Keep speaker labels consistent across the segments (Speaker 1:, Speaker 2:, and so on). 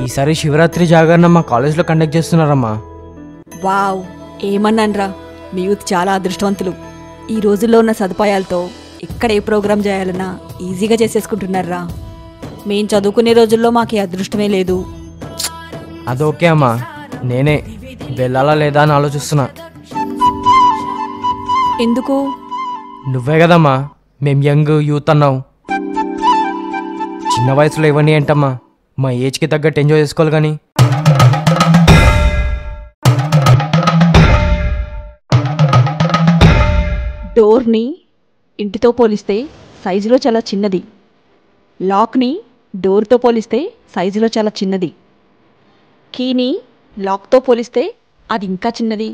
Speaker 1: ఈసారి శివరాత్రి జాగరణ మా కాలేజ్లో కండక్ట్ చేస్తున్నారమ్మా.
Speaker 2: వావ్, ఏమన్నాన్రా, మీ యూత్ చాలా అదృష్టవంతులు. ఈ రోజుల్లో ఉన్న సదుపాయాలతో ఎక్కడ ఏ ప్రోగ్రాం చేయాలన్నా ఈజీగా చేసేసుకుంటున్నారా. మేం చదువుకునే రోజుల్లో మాకు ఈ అదృష్టమే లేదు.
Speaker 1: అదోకే అమ్మా, నేనే వెళ్ళాలా లేదా అని ఆలోచిస్తున్నా.
Speaker 2: ఎందుకు?
Speaker 1: నువ్వే కదమ్మా మేము యంగ్ యూత్ అన్నావు. చిన్న వయసులో ఇవన్నీ ఏంటమ్మా, మా ఏజ్కి తగ్గట్టు ఎంజాయ్ చేసుకోవాలి. కానీ
Speaker 2: డోర్ని ఇంటితో పోలిస్తే సైజులో చాలా చిన్నది, లాక్ని డోర్తో పోలిస్తే సైజులో చాలా చిన్నది, కీని లాక్తో పోలిస్తే అది ఇంకా చిన్నది.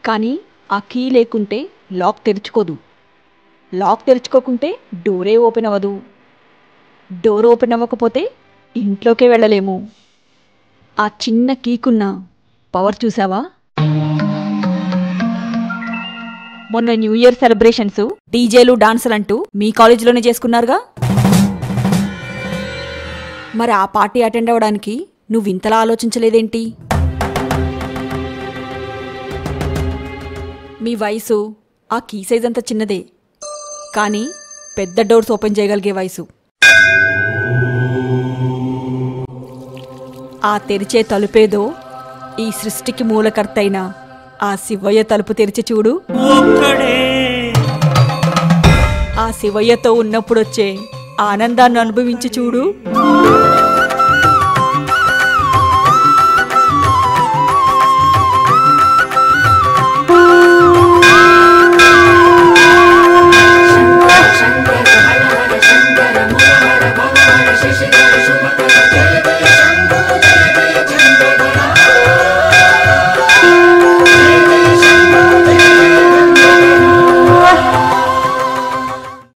Speaker 2: కానీ ఆ కీ లేకుంటే లాక్ తెరుచుకోదు, లాక్ తెరుచుకోకుంటే డోరే ఓపెన్ అవ్వదు, డోర్ ఓపెన్ అవ్వకపోతే ఇంట్లోకే వెళ్ళలేము. ఆ చిన్న కీకున్న పవర్ చూసావా? మొన్న న్యూ ఇయర్ సెలబ్రేషన్స్ డీజేలు డాన్సులు అంటూ మీ కాలేజీలోనే చేసుకున్నారుగా. మరి ఆ పార్టీ అటెండ్ అవ్వడానికి నువ్వు ఇంతలా ఆలోచించలేదేంటి? మీ వయసు ఆ కీ సైజ్ అంత చిన్నదే, కానీ పెద్ద డోర్స్ ఓపెన్ చేయగలిగే వయసు. ఆ తెరిచే తలుపేదో ఈ సృష్టికి మూలకర్త అయిన ఆ శివయ్య తలుపు తెరిచి చూడు. ఆ శివయ్యతో ఉన్నప్పుడొచ్చే ఆనందాన్ని అనుభవించి చూడు.
Speaker 3: శంకర శంకర శంకర మురహర భవహర శశిధర శుభకర